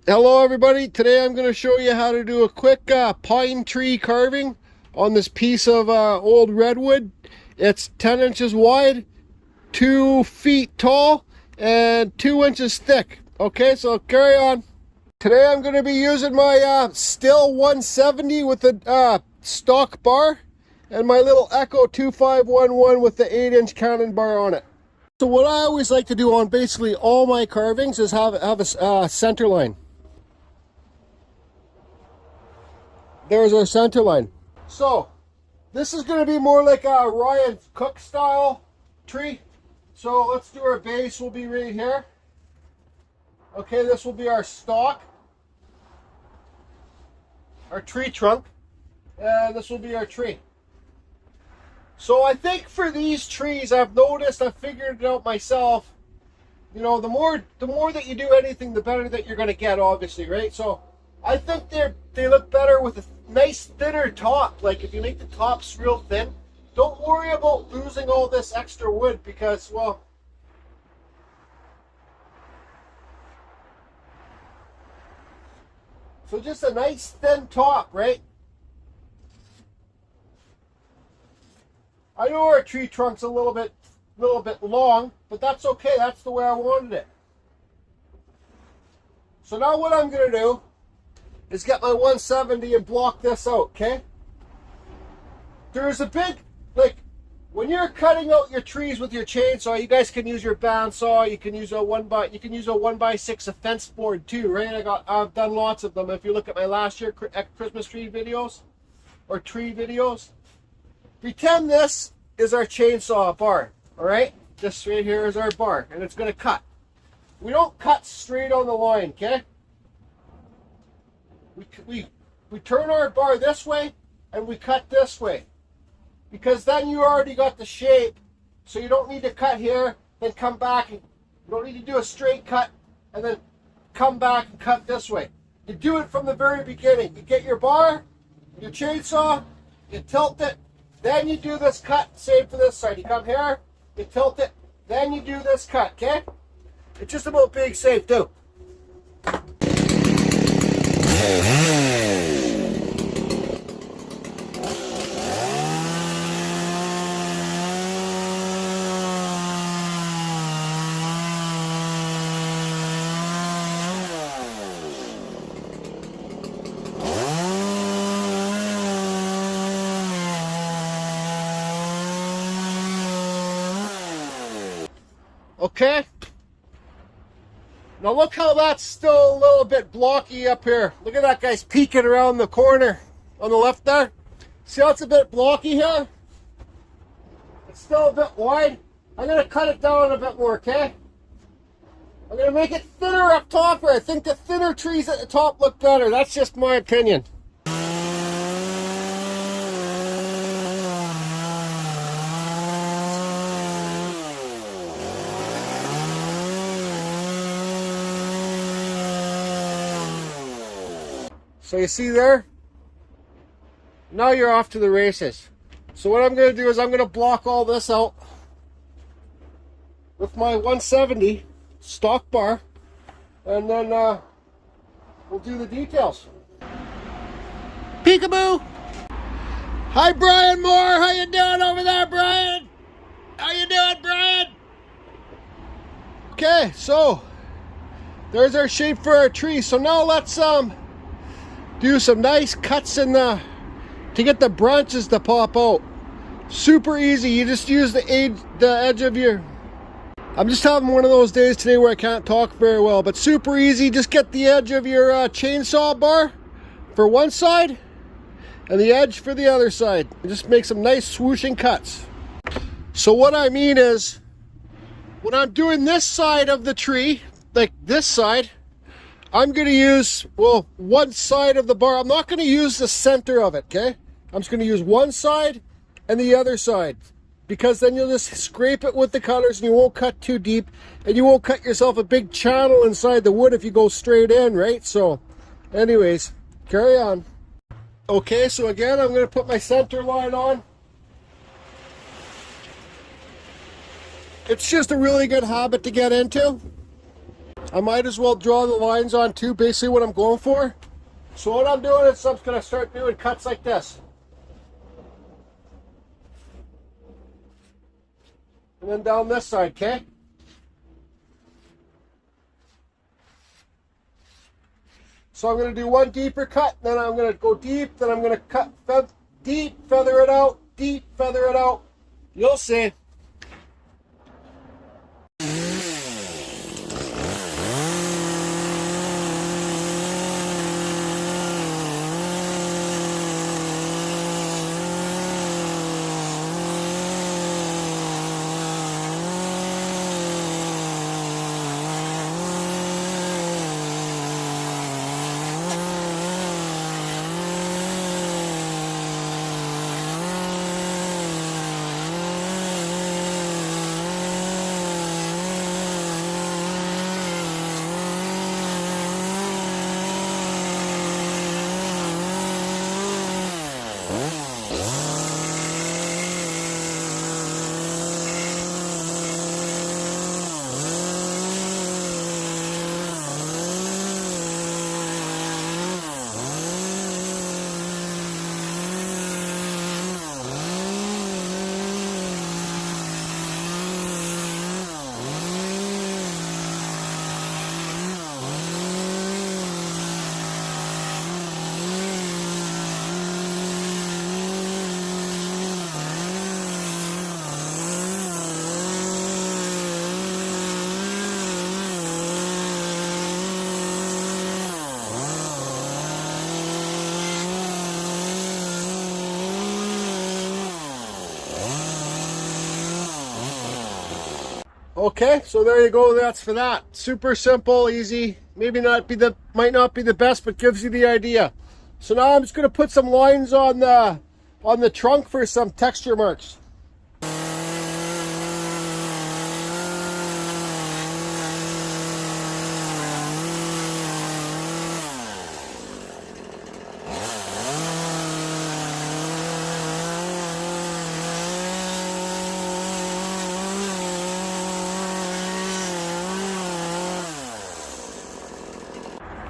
Hello everybody, today I'm going to show you how to do a quick pine tree carving on this piece of old redwood. It's 10 inches wide, 2 feet tall, and 2 inches thick. Okay, so carry on. Today I'm going to be using my Still 170 with the stock bar and my little Echo 2511 with the 8-inch Cannon bar on it. So what I always like to do on basically all my carvings is have a center line. There's our center line. So this is going to be more like a Ryan Cook style tree. So let's do our base, will be right here. Okay, this will be our stalk, our tree trunk, and this will be our tree. So I think for these trees, I've figured it out myself, you know, the more that you do anything, the better that you're going to get, obviously, right? So I think they look better with a nice thinner top. Like if you make the tops real thin, don't worry about losing all this extra wood because, well, so just a nice thin top, right? I know our tree trunk's a little bit long, but that's okay. That's the way I wanted it. So now what I'm going to do is get my 170 and block this out, okay? There's a big, like, when you're cutting out your trees with your chainsaw, you guys can use your bandsaw, you can use a 1x6 fence board too, right? I've done lots of them. If you look at my last year Christmas tree videos or tree videos, pretend this is our chainsaw bar, all right? This right here is our bar, and it's going to cut. We don't cut straight on the line, okay? We turn our bar this way and we cut this way, because then you already got the shape, so you don't need to cut here then come back, and you don't need to do a straight cut and then come back and cut this way. You do it from the very beginning. You get your bar, your chainsaw, you tilt it, then you do this cut. Same for this side. You come here, you tilt it, then you do this cut, okay? It's just about being safe too. Okay, now look how that's still a little bit blocky up here. Look at that guy's peeking around the corner on the left there. See how it's a bit blocky here? It's still a bit wide. I'm going to cut it down a bit more, okay? I'm going to make it thinner up top here. I think the thinner trees at the top look better. That's just my opinion. So you see there? Now you're off to the races. So what I'm going to do is I'm going to block all this out with my 170 stock bar, and then we'll do the details. Peekaboo! Hi Brian Moore, how you doing over there, Brian? How you doing, Brian? Okay, so there's our shape for our tree. So now let's do some nice cuts in to get the branches to pop out. Super easy. You just use the edge of your... I'm just having one of those days today where I can't talk very well, but super easy. Just get the edge of your chainsaw bar for one side and the edge for the other side. And just make some nice swooshing cuts. So what I mean is, when I'm doing this side of the tree, like this side, I'm going to use, well, one side of the bar. I'm not going to use the center of it, okay? I'm just going to use one side and the other side, because then you'll just scrape it with the cutters and you won't cut too deep, and you won't cut yourself a big channel inside the wood if you go straight in, right? So anyways, carry on. Okay, so again, I'm going to put my center line on. It's just a really good habit to get into. I might as well draw the lines on too, basically what I'm going for. So what I'm doing is I'm just going to start doing cuts like this. And then down this side, okay? So I'm going to do one deeper cut, then I'm going to go deep, then I'm going to cut deep, feather it out, deep, feather it out. You'll see. Okay, so there you go. That's for that. Super simple, easy. Might not be the best, but gives you the idea. So now I'm just going to put some lines on the trunk for some texture marks.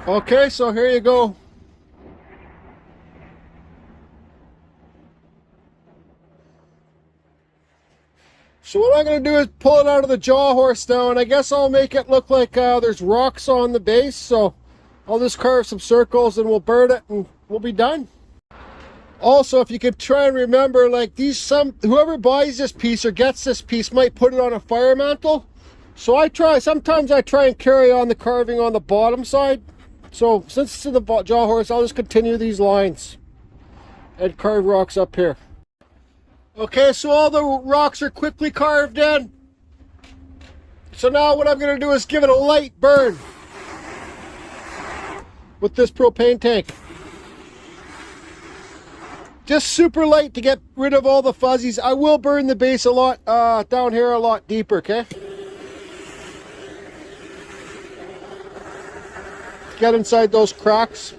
Okay, so here you go. So what I'm going to do is pull it out of the jaw horse now, and I guess I'll make it look like there's rocks on the base. So I'll just carve some circles and we'll burn it and we'll be done. Also, if you could try and remember, like whoever buys this piece or gets this piece might put it on a fire mantle. So sometimes I try and carry on the carving on the bottom side. So since it's in the jaw horse, I'll just continue these lines and carve rocks up here. Okay, so all the rocks are quickly carved in. So now what I'm going to do is give it a light burn with this propane tank. Just super light to get rid of all the fuzzies. I will burn the base a lot, down here a lot deeper, okay? Get inside those cracks.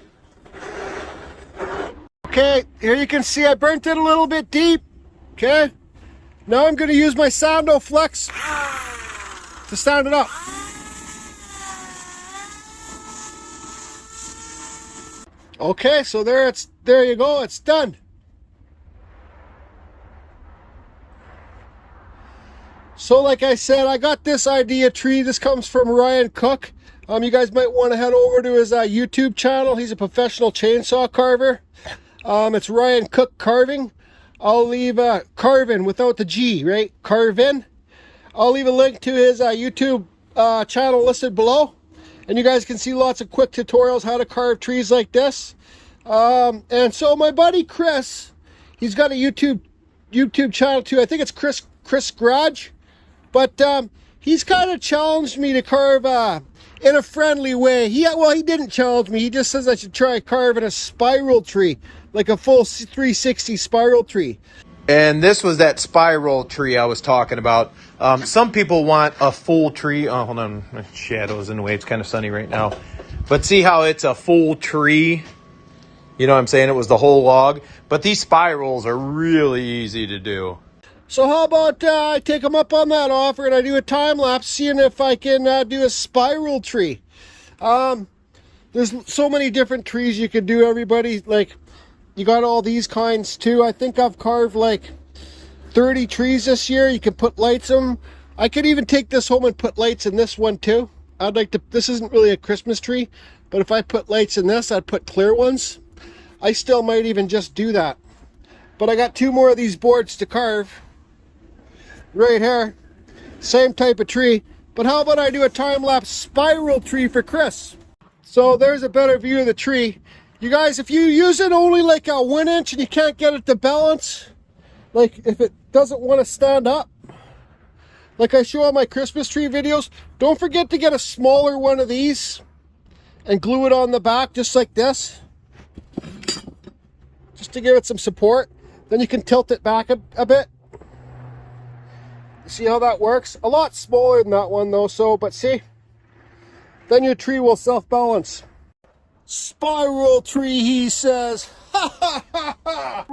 Okay, here you can see I burnt it a little bit deep. Okay, now I'm going to use my Sando Flex to stand it up. Okay, so there you go, it's done. So like I said, I got this idea tree. This comes from Ryan Cook. You guys might want to head over to his YouTube channel. He's a professional chainsaw carver. It's Ryan Cook Carving. I'll leave Carvin without the G, right? Carvin. I'll leave a link to his YouTube channel listed below. And you guys can see lots of quick tutorials how to carve trees like this. And so my buddy Chris, he's got a YouTube channel too. I think it's Chris Gradge. But he's kind of challenged me to carve in a friendly way. He didn't challenge me. He just says I should try carving a spiral tree, like a full 360 spiral tree. And this was that spiral tree I was talking about. Some people want a full tree. Oh, hold on. My shadow's in the way. It's kind of sunny right now. But see how it's a full tree? You know what I'm saying? It was the whole log. But these spirals are really easy to do. So how about I take them up on that offer and I do a time lapse seeing if I can do a spiral tree. There's so many different trees you can do, everybody. Like, you got all these kinds too. I think I've carved like 30 trees this year. You can put lights in them. I could even take this home and put lights in this one too. I'd like to, this isn't really a Christmas tree, but if I put lights in this, I'd put clear ones. I still might even just do that. But I got 2 more of these boards to carve. Right here, same type of tree, but how about I do a time-lapse spiral tree for Chris? So there's a better view of the tree. You guys, if you use it only like a 1 inch and you can't get it to balance, like if it doesn't want to stand up, like I show on my Christmas tree videos, don't forget to get a smaller one of these and glue it on the back just like this, just to give it some support. Then you can tilt it back a bit. See how that works? A lot smaller than that one though, so, but see? Then your tree will self-balance. Spiral tree, he says. Ha ha ha ha!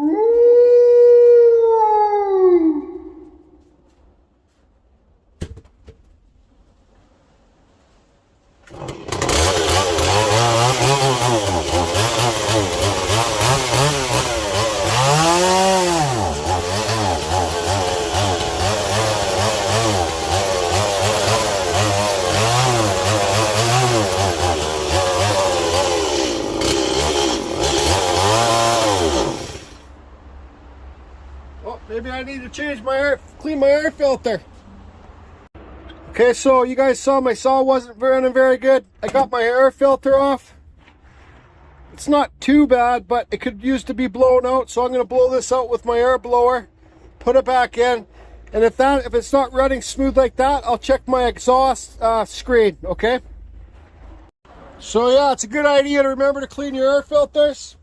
Maybe I need to change my air, clean my air filter. Okay, so you guys saw my saw wasn't running very good. I got my air filter off. It's not too bad, but it could use to be blown out. So I'm going to blow this out with my air blower, put it back in, and if it's not running smooth like that, I'll check my exhaust screen. Okay. So yeah, it's a good idea to remember to clean your air filters.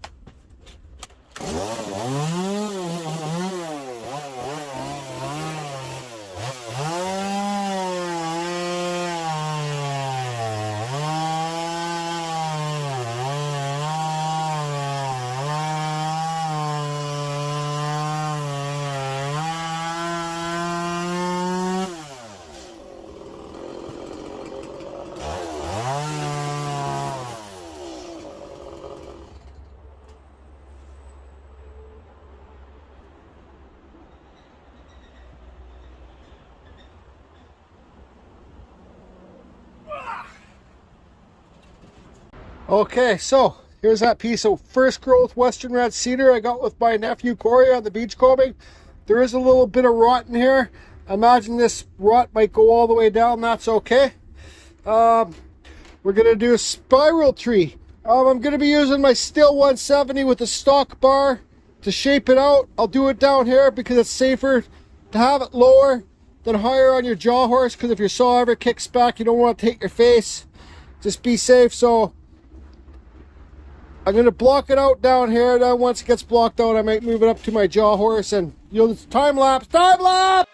Okay, so here's that piece of first growth Western red cedar I got with my nephew Corey on the beach combing. There is a little bit of rot in here. I imagine this rot might go all the way down. That's okay. We're gonna do a spiral tree. I'm gonna be using my Stihl 170 with a stock bar to shape it out. I'll do it down here because it's safer to have it lower than higher on your jaw horse, because if your saw ever kicks back, you don't want to take your face. Just be safe. So I'm going to block it out down here. Then once it gets blocked out, I might move it up to my jaw horse and you'll time lapse. Time lapse!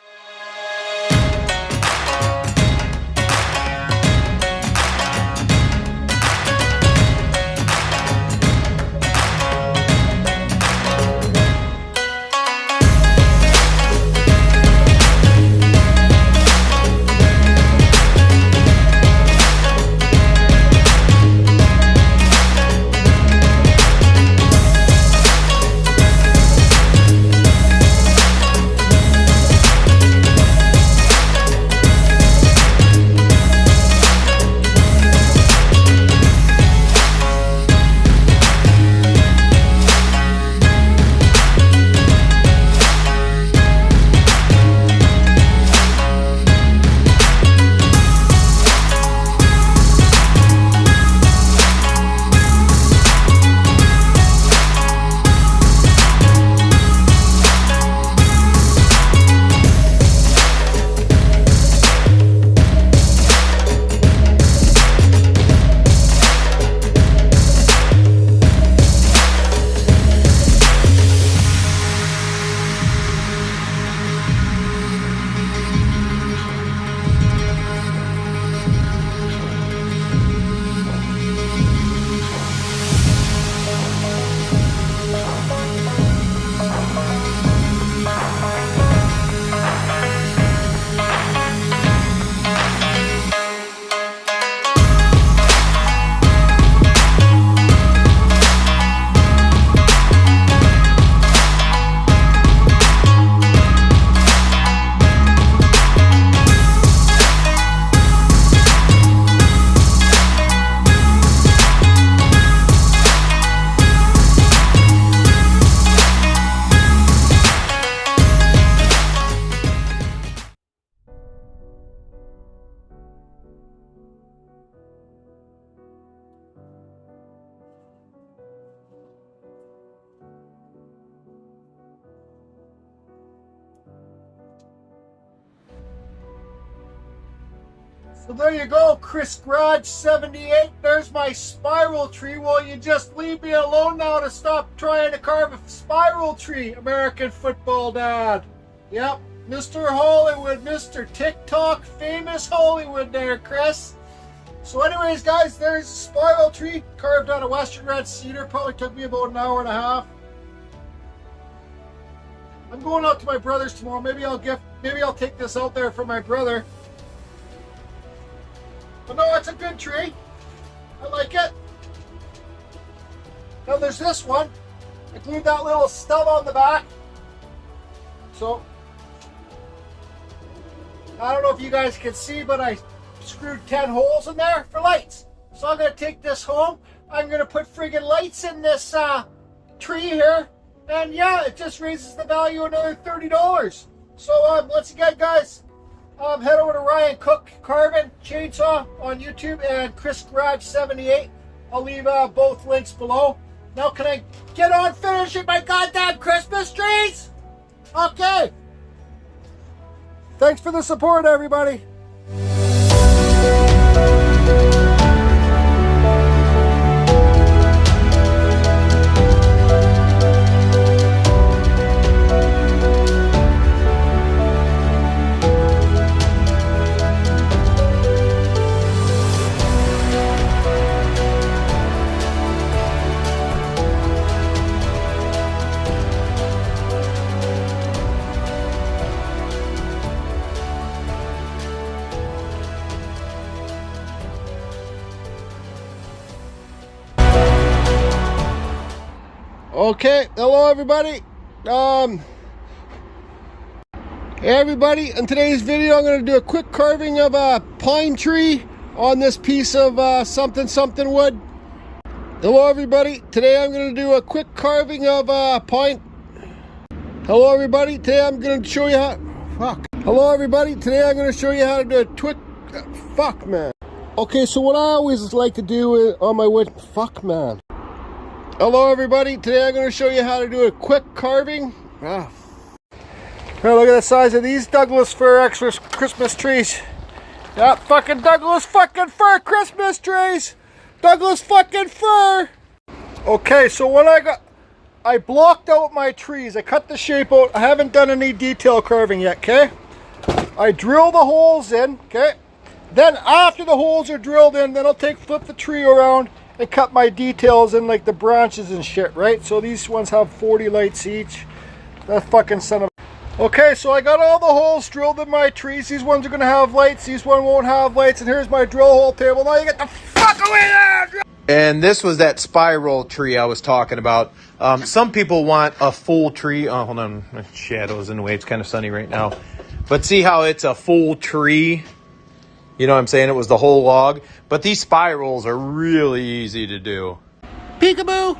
So there you go, Chris Gradge 78. There's my spiral tree. Will you just leave me alone now to stop trying to carve a spiral tree, American football dad? Yep, Mr. Hollywood, Mr. TikTok, famous Hollywood there, Chris. So anyways, guys, there's a spiral tree carved out of Western red cedar. Probably took me about an hour and a half. I'm going out to my brother's tomorrow. Maybe I'll take this out there for my brother. But no, it's a good tree. I like it. Now there's this one. I glued that little stub on the back. So, I don't know if you guys can see, but I screwed 10 holes in there for lights. So I'm going to take this home. I'm going to put friggin' lights in this tree here. And yeah, it just raises the value another $30. So once again, guys, head over to Ryan Cook Carving Chainsaw on YouTube and Chris Gradge 78. I'll leave both links below. Now can I get on finishing my goddamn Christmas trees? Okay. Thanks for the support, everybody. Okay, hello everybody. Hey everybody, in today's video I'm going to do a quick carving of a pine tree on this piece of something wood. Hello everybody, today I'm going to do a quick carving of pine. Hello everybody, today I'm going to show you how, Hello everybody, today I'm going to show you how to do a quick, man. Okay, so what I always like to do on my wood, man. Hello everybody, today I'm going to show you how to do a quick carving. Here, look at the size of these Douglas fir extra Christmas trees. Yeah, fucking Douglas fucking fir Christmas trees. Douglas fucking fir. Okay, so what I blocked out my trees. I cut the shape out. I haven't done any detail carving yet, okay? I drill the holes in, okay? Then after the holes are drilled in, then I'll flip the tree around and cut my details in, like the branches and shit, right? So these ones have 40 lights each. That fucking son of... Okay, so I got all the holes drilled in my trees. These ones are gonna have lights, these ones won't have lights, and here's my drill hole table. Now you get the fuck away there! And this was that spiral tree I was talking about. Some people want a full tree. Oh, hold on, my shadow's in the way. It's kind of sunny right now. But see how it's a full tree? You know what I'm saying? It was the whole log. But these spirals are really easy to do. Peekaboo!